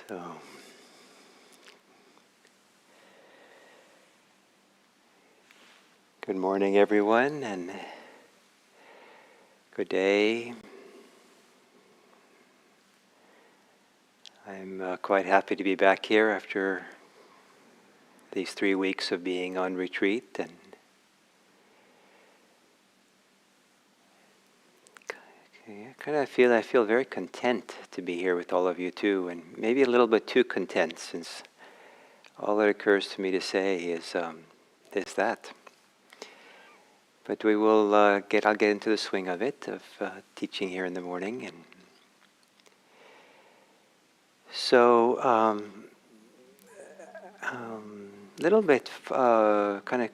So, good morning, everyone, and good day. I'm quite happy to be back here after these 3 weeks of being on retreat, and I feel very content to be here with all of you too, and maybe a little bit too content, since all that occurs to me to say is that. But I'll get into the swing of it, of teaching here in the morning. And so, little bit kind of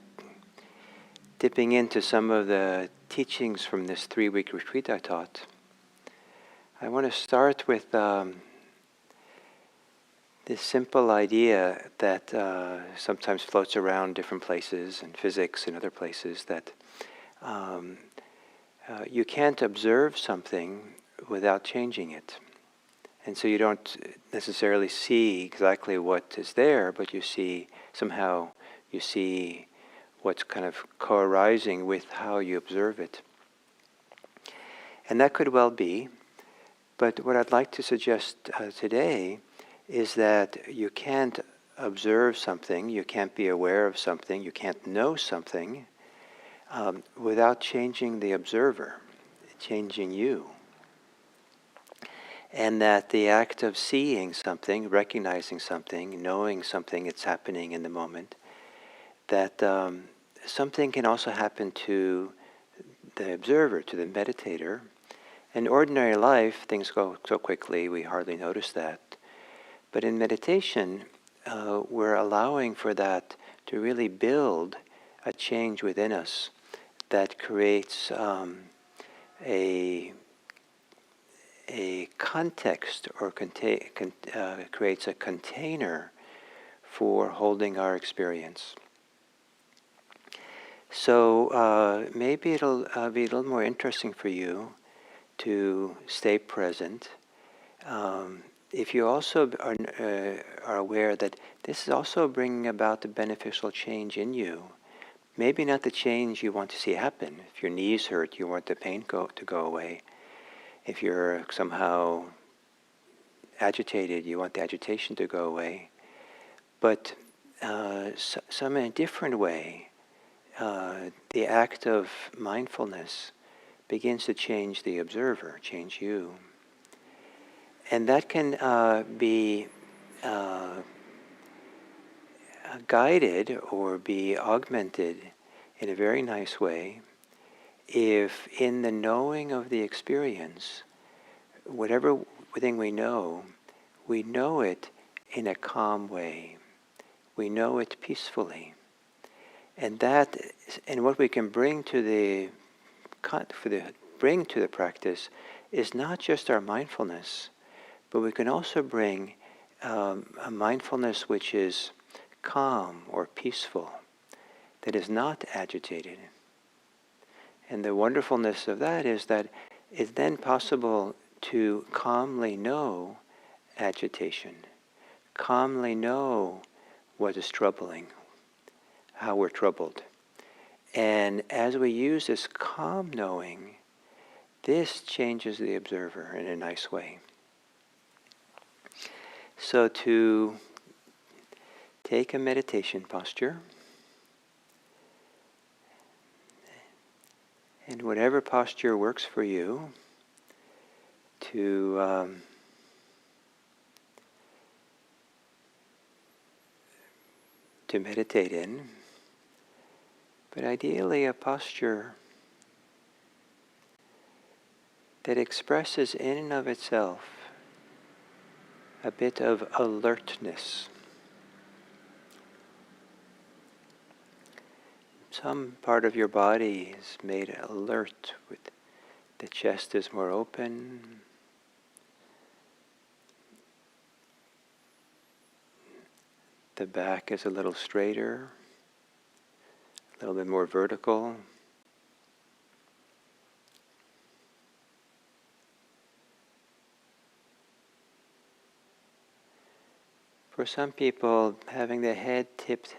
dipping into some of the teachings from this 3-week retreat I taught. I want to start with this simple idea that sometimes floats around different places, in physics and other places, that you can't observe something without changing it. And so you don't necessarily see exactly what is there, but you see what's kind of co-arising with how you observe it. And that could well be, but what I'd like to suggest today is that you can't observe something, you can't be aware of something, you can't know something without changing the observer, changing you. And that the act of seeing something, recognizing something, knowing something that's happening in the moment, that something can also happen to the observer, to the meditator. In ordinary life, things go so quickly, we hardly notice that. But in meditation, we're allowing for that to really build a change within us that creates a context or creates a container for holding our experience. So maybe it'll be a little more interesting for you to stay present. If you also are aware that this is also bringing about the beneficial change in you, maybe not the change you want to see happen. If your knees hurt, you want the pain to go away. If you're somehow agitated, you want the agitation to go away. But some in a different way, the act of mindfulness begins to change the observer, change you. And that can be guided or be augmented in a very nice way if in the knowing of the experience, whatever thing we know it in a calm way. We know it peacefully. And what we can bring to the practice is not just our mindfulness, but we can also bring a mindfulness which is calm or peaceful, that is not agitated. And the wonderfulness of that is that it's then possible to calmly know agitation, calmly know what is troubling, how we're troubled. And as we use this calm knowing, this changes the observer in a nice way. So to take a meditation posture, and whatever posture works for you, to meditate in, but ideally a posture that expresses in and of itself a bit of alertness. Some part of your body is made alert, with the chest is more open, the back is a little straighter, a little bit more vertical. For some people, having the head tipped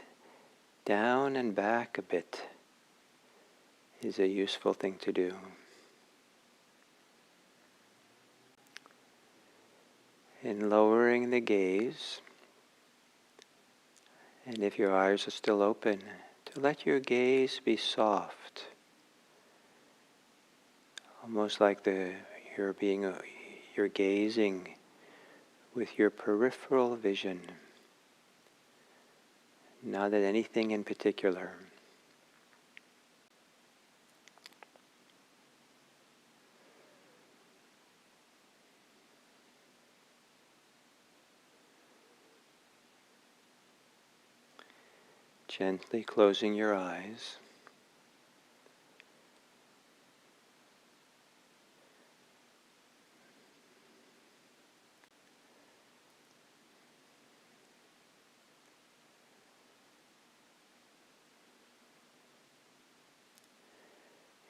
down and back a bit is a useful thing to do. And lowering the gaze, and if your eyes are still open, to let your gaze be soft, almost like you're gazing with your peripheral vision, not at anything in particular. Gently closing your eyes.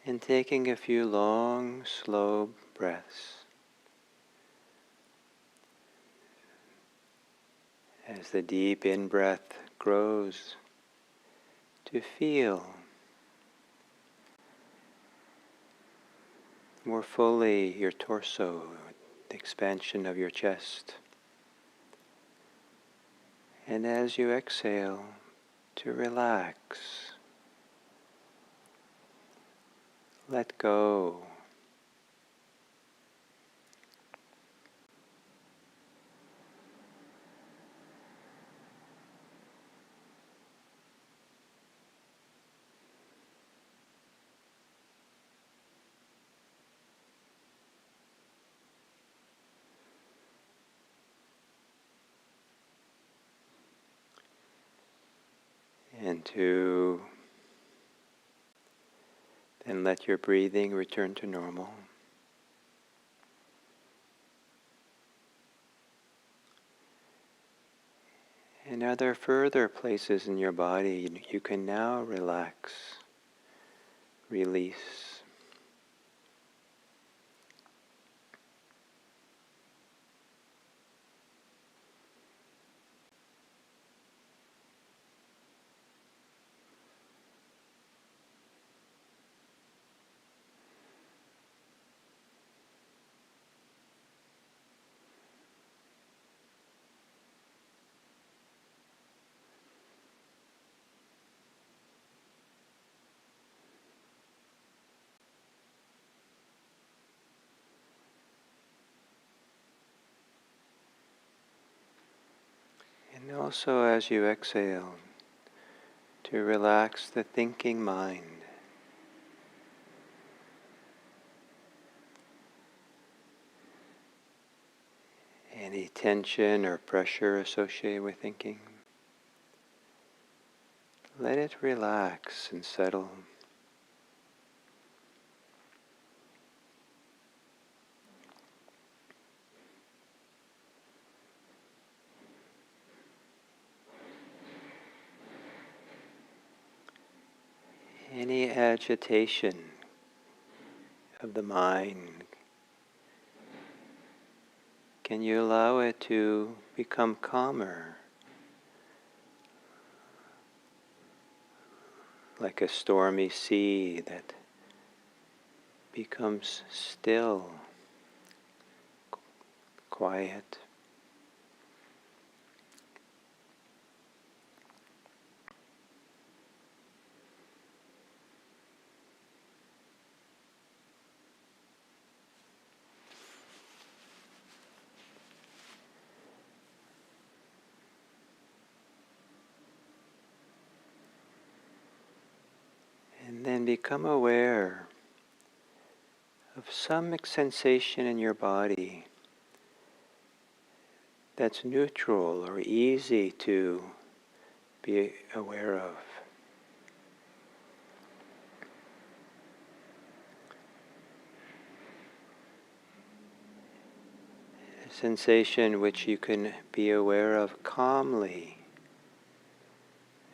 And taking a few long, slow breaths. As the deep in-breath grows, to feel more fully your torso, the expansion of your chest. And as you exhale, to relax, let go. And to then let your breathing return to normal. And are there further places in your body you can now relax, release? And also as you exhale, to relax the thinking mind. Any tension or pressure associated with thinking, let it relax and settle. Any agitation of the mind, can you allow it to become calmer, like a stormy sea that becomes still, quiet? And then become aware of some sensation in your body that's neutral or easy to be aware of. A sensation which you can be aware of calmly.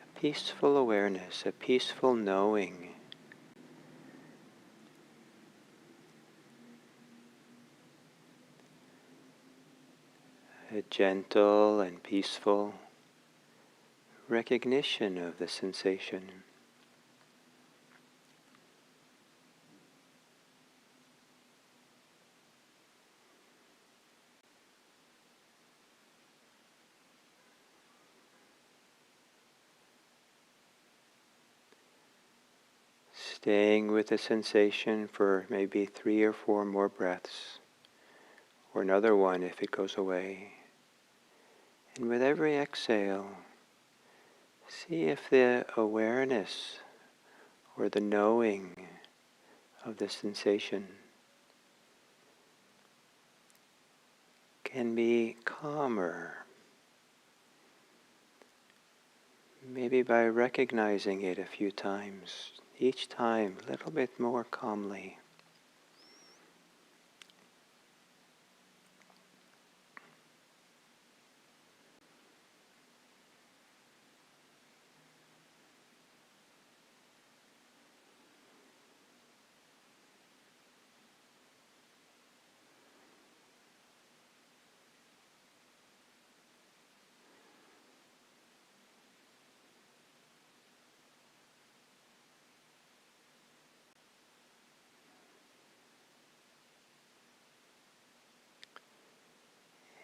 A peaceful awareness, a peaceful knowing. a gentle and peaceful recognition of the sensation. Staying with the sensation for maybe 3 or 4 more breaths, or another one if it goes away. And with every exhale, see if the awareness or the knowing of the sensation can be calmer. Maybe by recognizing it a few times, each time a little bit more calmly.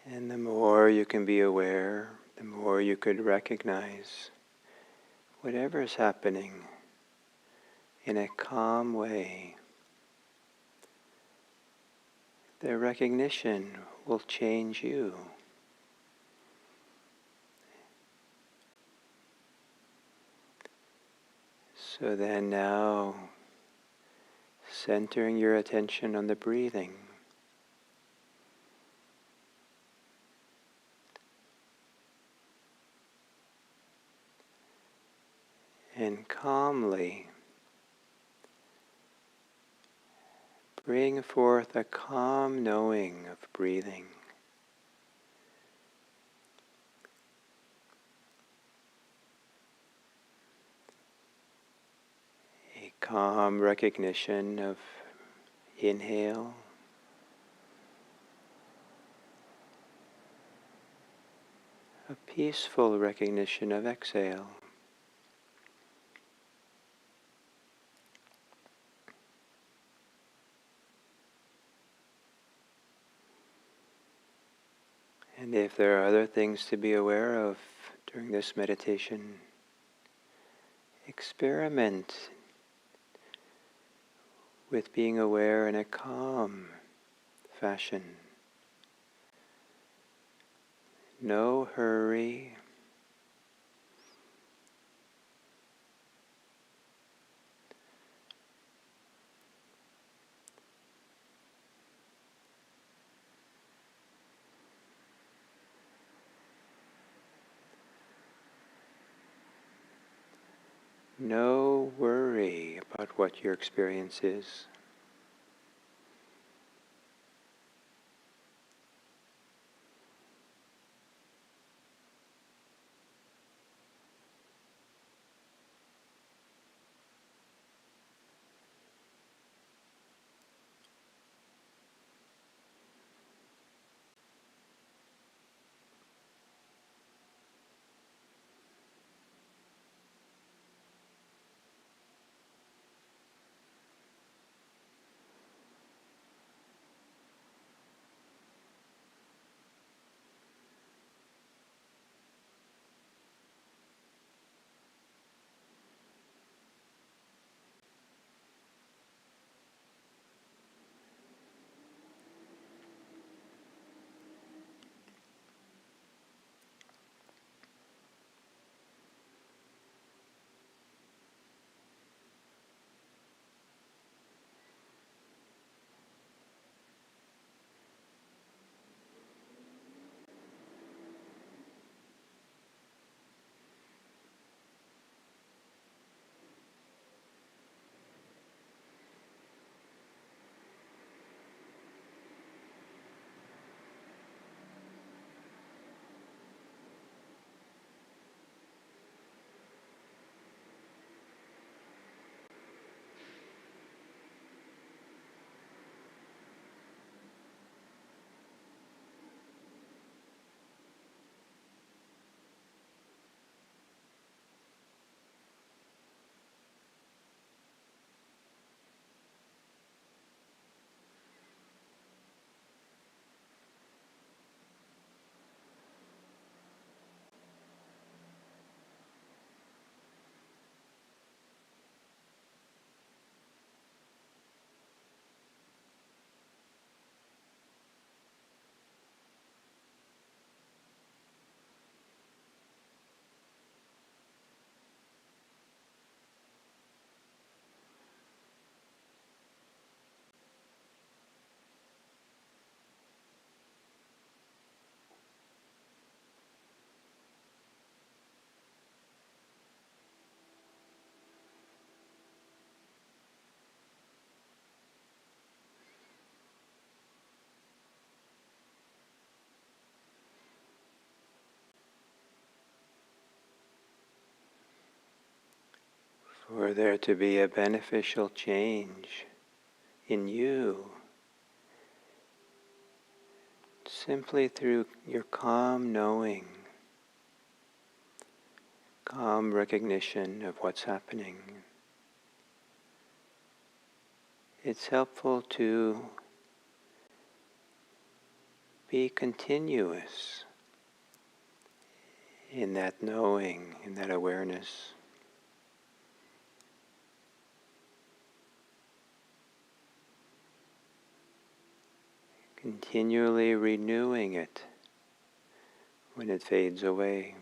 And the more you can be aware, the more you could recognize whatever is happening in a calm way. The recognition will change you. So then now, centering your attention on the breathing, and calmly bring forth a calm knowing of breathing. A calm recognition of inhale, a peaceful recognition of exhale. And if there are other things to be aware of during this meditation, experiment with being aware in a calm fashion. No hurry. No worry about what your experience is. for there to be a beneficial change in you, simply through your calm knowing, calm recognition of what's happening. It's helpful to be continuous in that knowing, in that awareness. Continually renewing it when it fades away.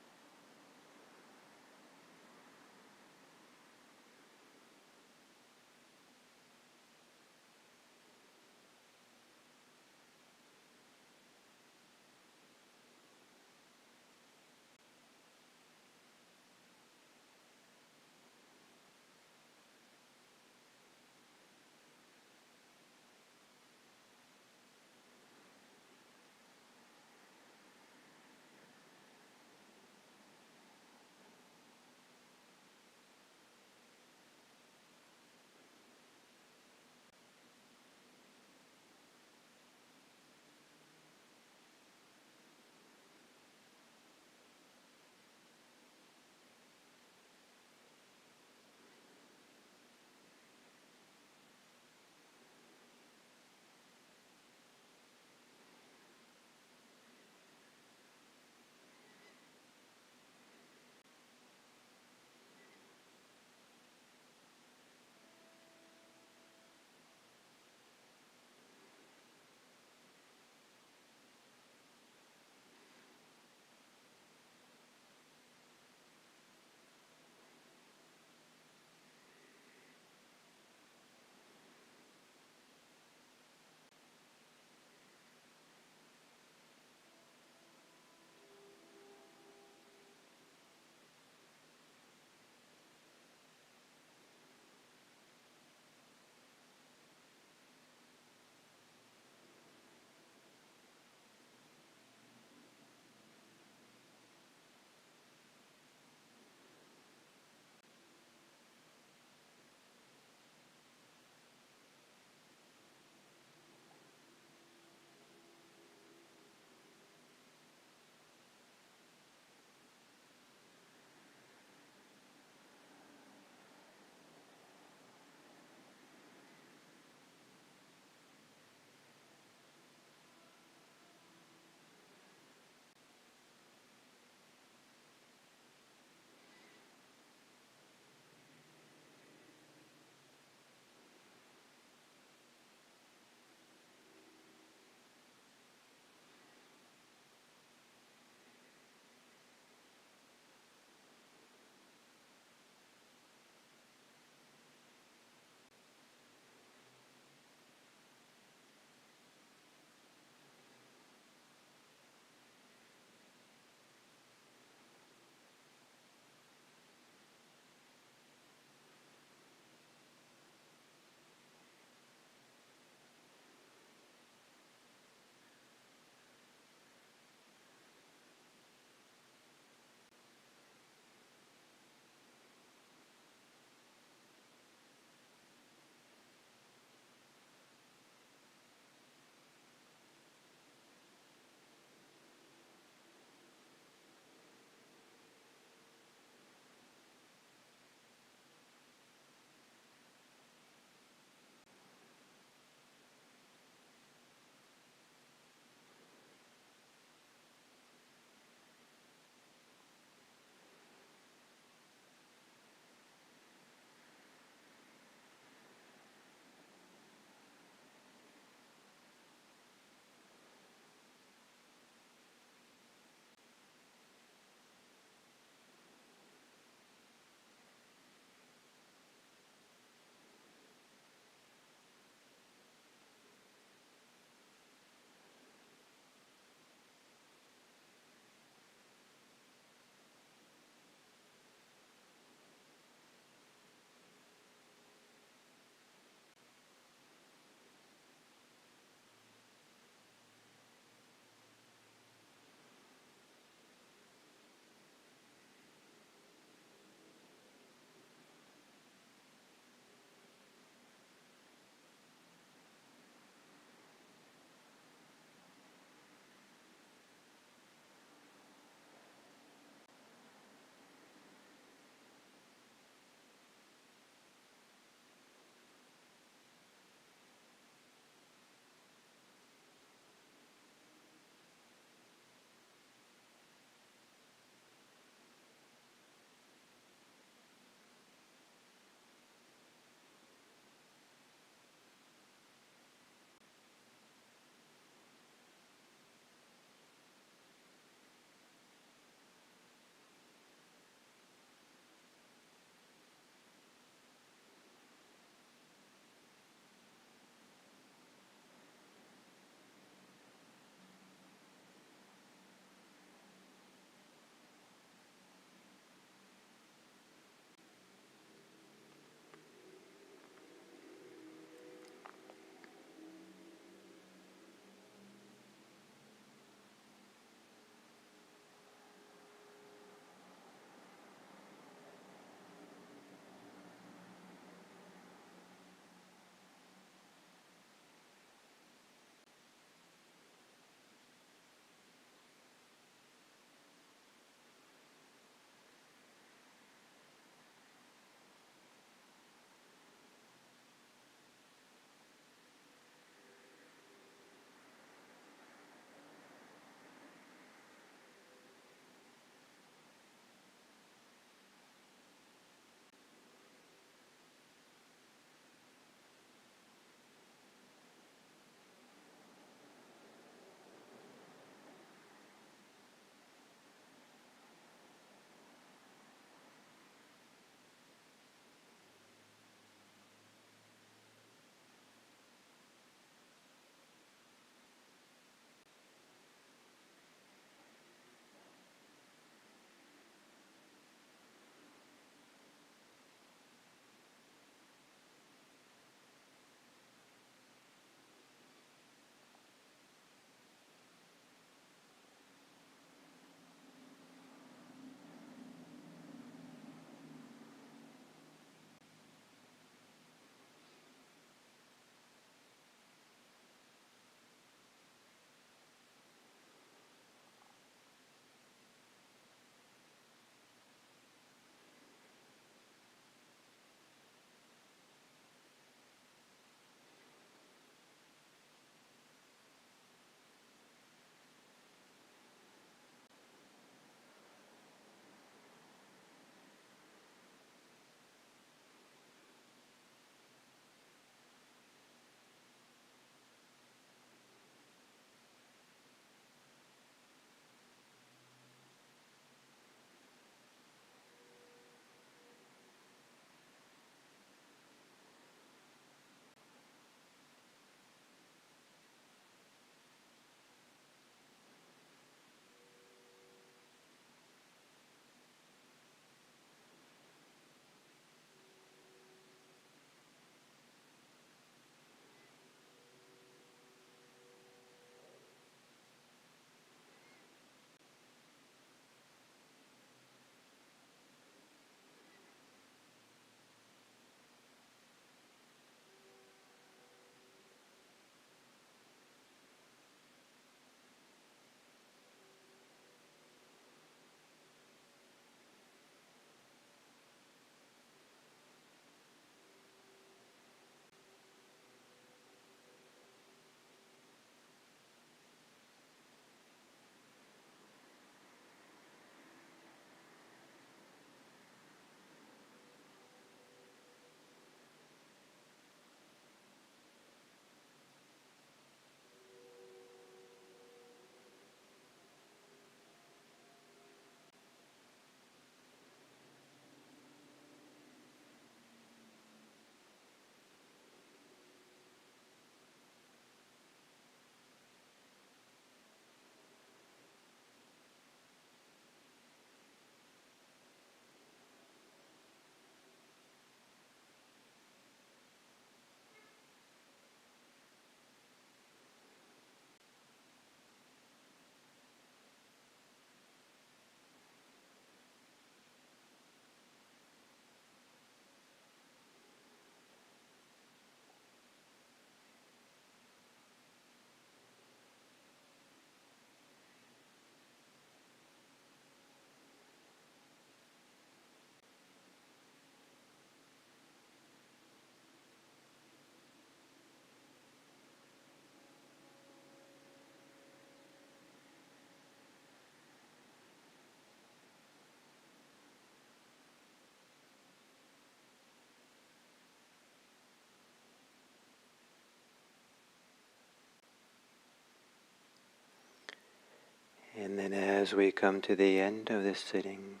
And then as we come to the end of this sitting,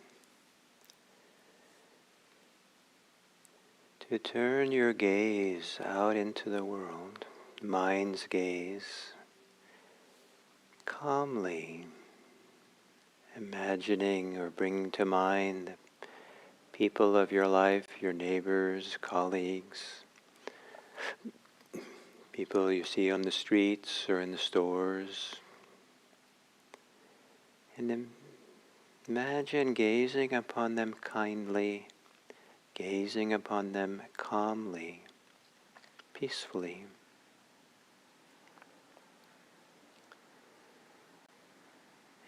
to turn your gaze out into the world, mind's gaze, calmly imagining or bringing to mind the people of your life, your neighbors, colleagues, people you see on the streets or in the stores. And then imagine gazing upon them kindly, gazing upon them calmly, peacefully.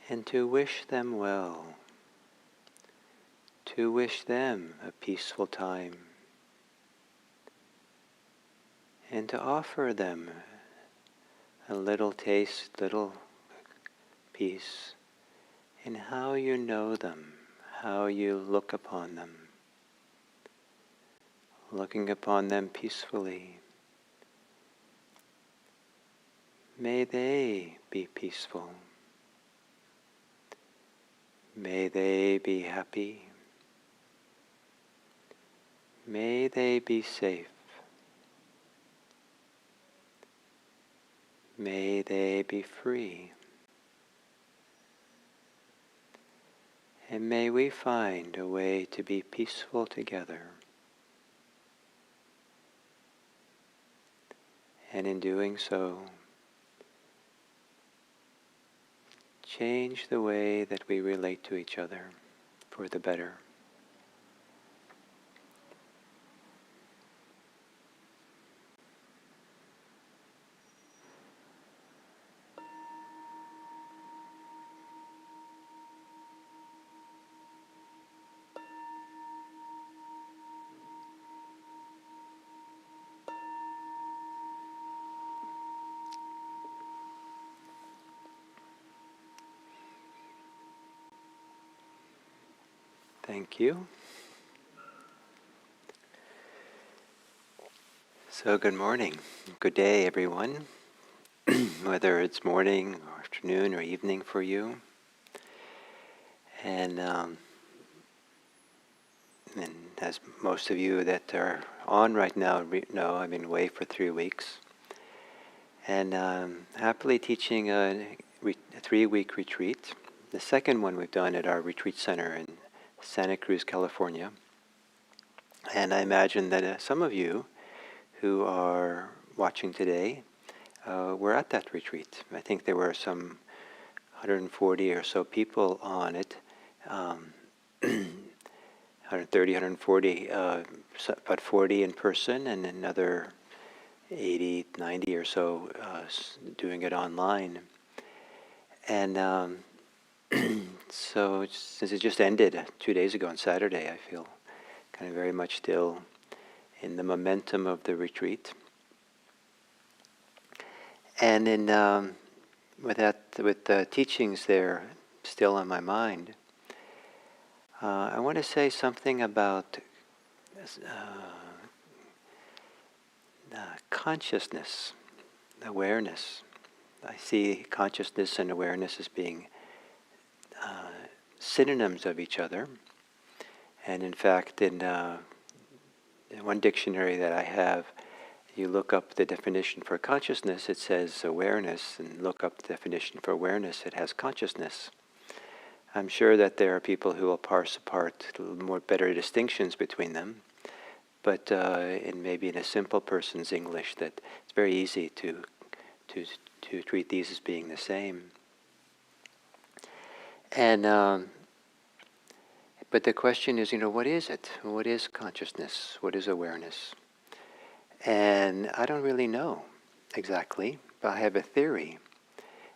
And to wish them well, to wish them a peaceful time, and to offer them a little taste, little piece in how you know them, how you look upon them, looking upon them peacefully. May they be peaceful. May they be happy. May they be safe. May they be free. And may we find a way to be peaceful together. And in doing so, change the way that we relate to each other for the better. Thank you. So good morning, good day everyone, whether it's morning or afternoon or evening for you. And as most of you that are on right now know, I've been away for 3 weeks. And happily teaching a 3-week retreat. The second one we've done at our retreat center in Santa Cruz, California. And I imagine that some of you who are watching today were at that retreat. I think there were some 140 or so people on it, 130, 140, about 40 in person, and another 80, 90 or so doing it online. And so since it just ended 2 days ago on Saturday, I feel kind of very much still in the momentum of the retreat. And with the teachings there still on my mind, I want to say something about consciousness, awareness. I see consciousness and awareness as being synonyms of each other. And in fact, in one dictionary that I have, you look up the definition for consciousness, it says awareness, and look up the definition for awareness, it has consciousness. I'm sure that there are people who will parse apart more better distinctions between them, but maybe in a simple person's English, that it's very easy to treat these as being the same. And but the question is, what is it? What is consciousness? What is awareness? And I don't really know exactly, but I have a theory.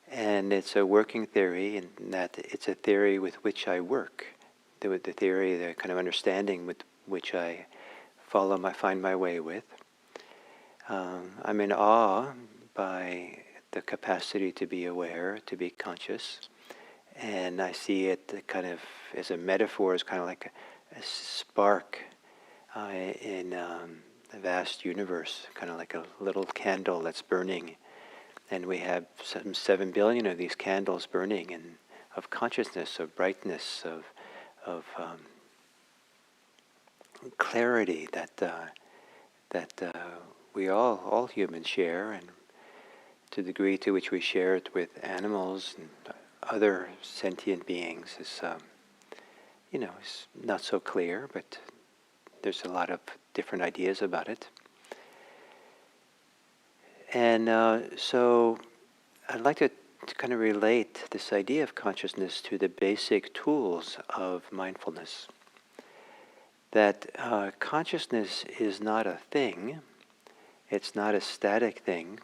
And it's a working theory, in that it's a theory with which I work. The theory, the kind of understanding with which I find my way with. I'm in awe by the capacity to be aware, to be conscious. And I see it kind of as a metaphor, as kind of like a spark in a vast universe, kind of like a little candle that's burning. And we have some 7 billion of these candles burning in of consciousness, of brightness, of clarity that we all humans share, and to the degree to which we share it with animals and other sentient beings is, is not so clear, but there's a lot of different ideas about it. And so I'd like to kind of relate this idea of consciousness to the basic tools of mindfulness. That consciousness is not a thing, it's not a static thing,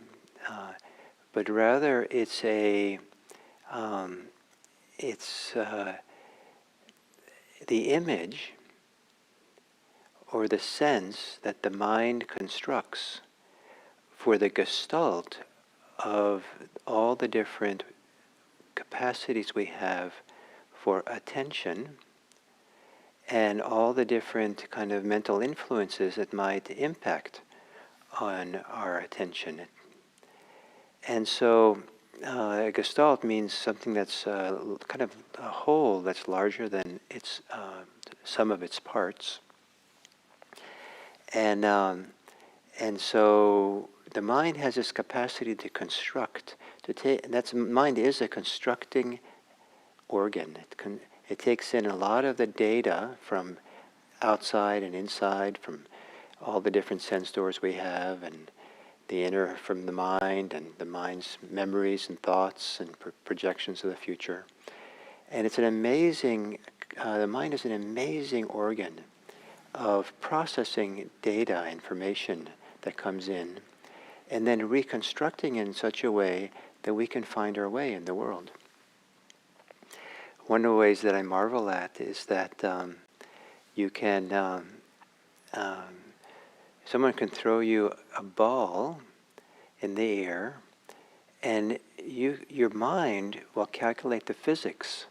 but rather it's the image or the sense that the mind constructs for the gestalt of all the different capacities we have for attention and all the different kind of mental influences that might impact on our attention. And so a gestalt means something that's kind of a whole that's larger than its some of its parts. And so the mind has this capacity to construct. Mind is a constructing organ. It takes in a lot of the data from outside and inside, from all the different sense doors we have, and the inner from the mind, and the mind's memories and thoughts and projections of the future. And it's an amazing, the mind is an amazing organ of processing data, information that comes in, and then reconstructing in such a way that we can find our way in the world. One of the ways that I marvel at is that you can, someone can throw you a ball in the air, and your mind will calculate the physics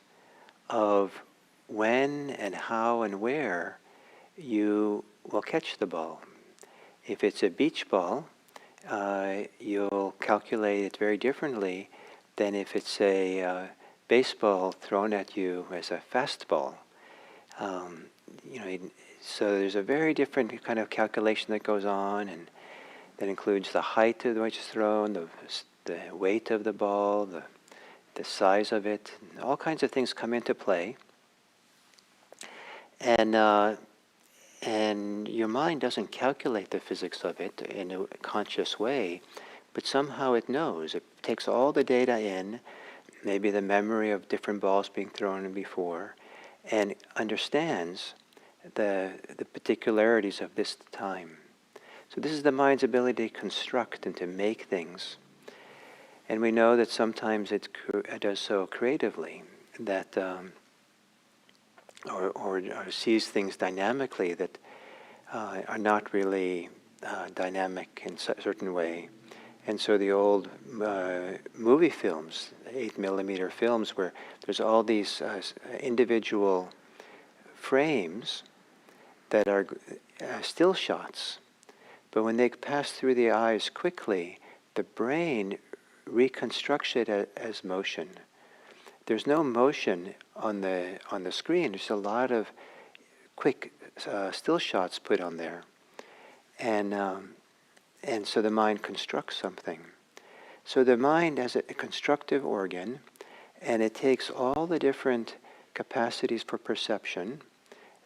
of when and how and where you will catch the ball. If it's a beach ball, you'll calculate it very differently than if it's a baseball thrown at you as a fastball. So there's a very different kind of calculation that goes on, and that includes the height of which it's thrown, the weight of the ball, the size of it, and all kinds of things come into play. And your mind doesn't calculate the physics of it in a conscious way, but somehow it knows. It takes all the data in, maybe the memory of different balls being thrown in before, and understands the particularities of this time. So this is the mind's ability to construct and to make things. And we know that sometimes it does so creatively, that or sees things dynamically that are not really dynamic in a certain way. And so the old movie films, 8mm films, where there's all these individual frames that are still shots, but when they pass through the eyes quickly, the brain reconstructs it as motion. There's no motion on the screen. There's a lot of quick still shots put on there, and so the mind constructs something. So the mind has a constructive organ, and it takes all the different capacities for perception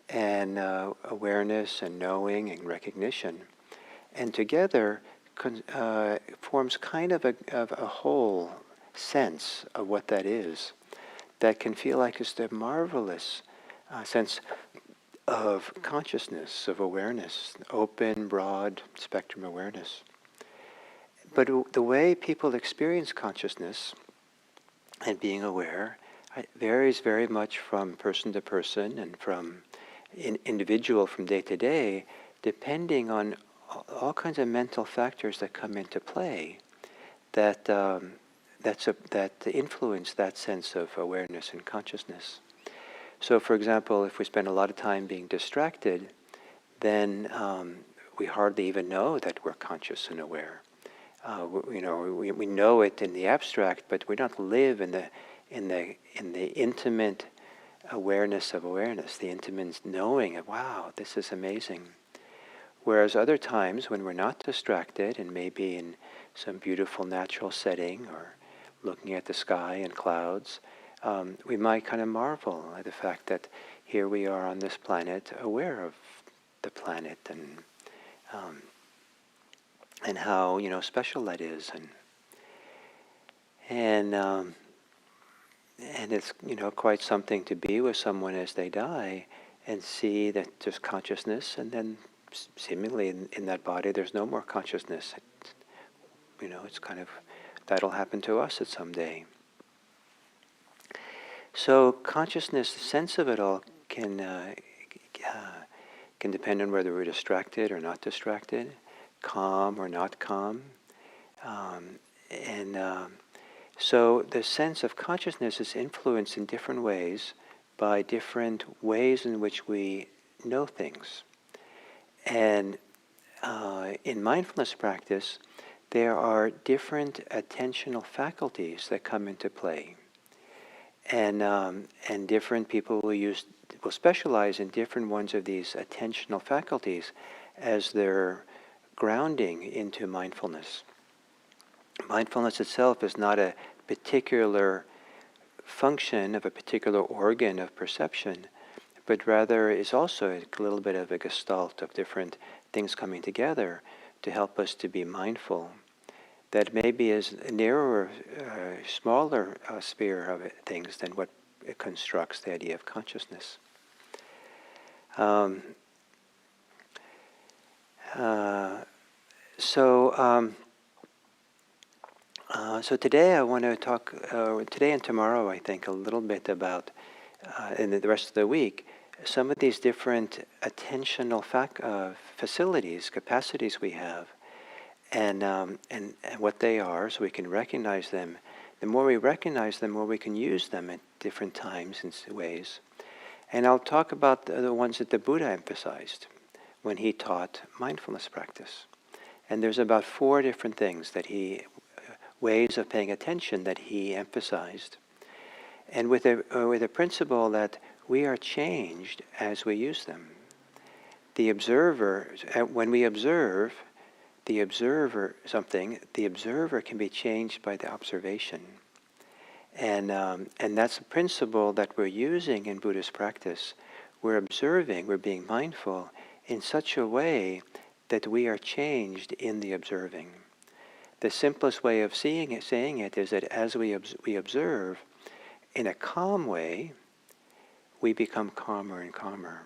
and awareness and knowing and recognition, and together forms kind of a whole sense of what that is, that can feel like just a marvelous sense of consciousness, of awareness, open, broad spectrum awareness. But the way people experience consciousness and being aware varies very much from person to person and from individual from day to day, depending on all kinds of mental factors that come into play that influence that sense of awareness and consciousness. So, for example, if we spend a lot of time being distracted, then we hardly even know that we're conscious and aware. We know it in the abstract, but we don't live in in the intimate awareness of awareness, the intimate knowing of, wow, this is amazing. Whereas other times when we're not distracted and maybe in some beautiful natural setting or looking at the sky and clouds, we might kind of marvel at the fact that here we are on this planet, aware of the planet and how special that is, and it's quite something to be with someone as they die and see that there's consciousness, and then seemingly in that body there's no more consciousness. It's kind of, that'll happen to us at some day. So consciousness, the sense of it all can depend on whether we're distracted or not distracted, calm or not calm. So the sense of consciousness is influenced in different ways by different ways in which we know things. And in mindfulness practice, there are different attentional faculties that come into play. And different people will specialize in different ones of these attentional faculties as their grounding into mindfulness. Mindfulness itself is not a particular function of a particular organ of perception, but rather is also a little bit of a gestalt of different things coming together to help us to be mindful. That maybe is a narrower, smaller sphere of things than what it constructs the idea of consciousness. So today I want to talk, today and tomorrow I think, a little bit about, in the rest of the week, some of these different attentional facilities, capacities we have, and what they are, so we can recognize them. The more we recognize them, the more we can use them at different times and ways. And I'll talk about the ones that the Buddha emphasized when he taught mindfulness practice. And there's about 4 different things ways of paying attention that he emphasized. And with a principle that we are changed as we use them. The observer, when we observe something, the observer can be changed by the observation. And that's a principle that we're using in Buddhist practice. We're observing, we're being mindful in such a way that we are changed in the observing. The simplest way of saying it is that as we observe in a calm way, we become calmer and calmer.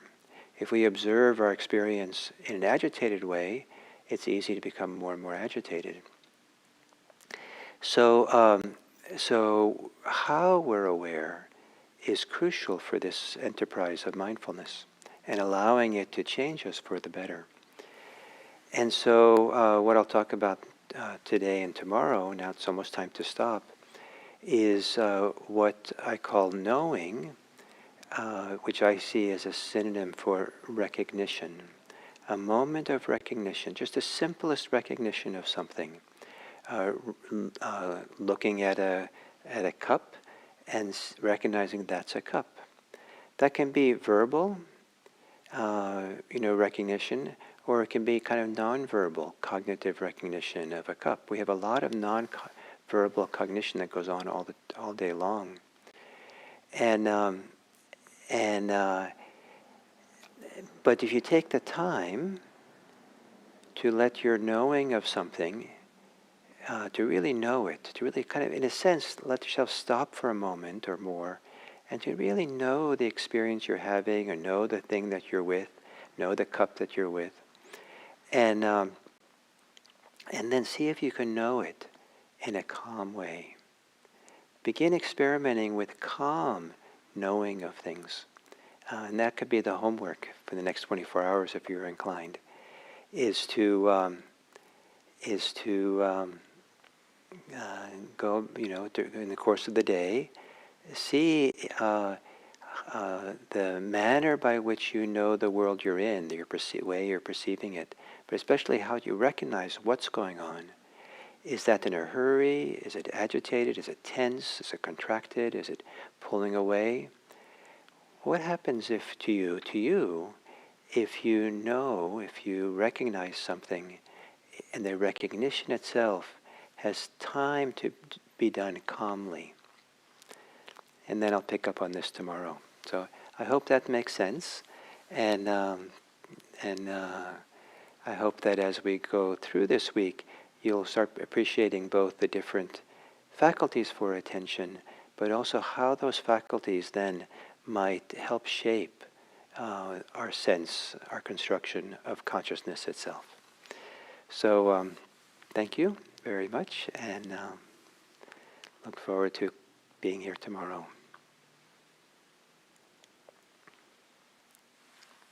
If we observe our experience in an agitated way, it's easy to become more and more agitated. So how we're aware is crucial for this enterprise of mindfulness and allowing it to change us for the better. And so what I'll talk about today and tomorrow, now it's almost time to stop, is what I call knowing, which I see as a synonym for recognition. A moment of recognition, just the simplest recognition of something. Looking at a cup and recognizing that's a cup. That can be verbal, recognition, or it can be kind of non-verbal, cognitive recognition of a cup. We have a lot of non-verbal cognition that goes on all day long, but if you take the time to let your knowing of something, to really know it, to really kind of, in a sense, let yourself stop for a moment or more, and to really know the experience you're having, or know the thing that you're with, know the cup that you're with, and then see if you can know it in a calm way. Begin experimenting with calm knowing of things. And that could be the homework for the next 24 hours if you're inclined, is to go, in the course of the day, see the manner by which you know the world you're in, the way you're perceiving it, but especially how you recognize what's going on. Is that in a hurry? Is it agitated? Is it tense? Is it contracted? Is it pulling away? What happens if to you, if you know, if you recognize something, and the recognition itself has time to be done calmly? And then I'll pick up on this tomorrow. So I hope that makes sense, and I hope that as we go through this week, you'll start appreciating both the different faculties for attention, but also how those faculties then might help shape our sense, our construction of consciousness itself. So thank you very much, and look forward to being here tomorrow.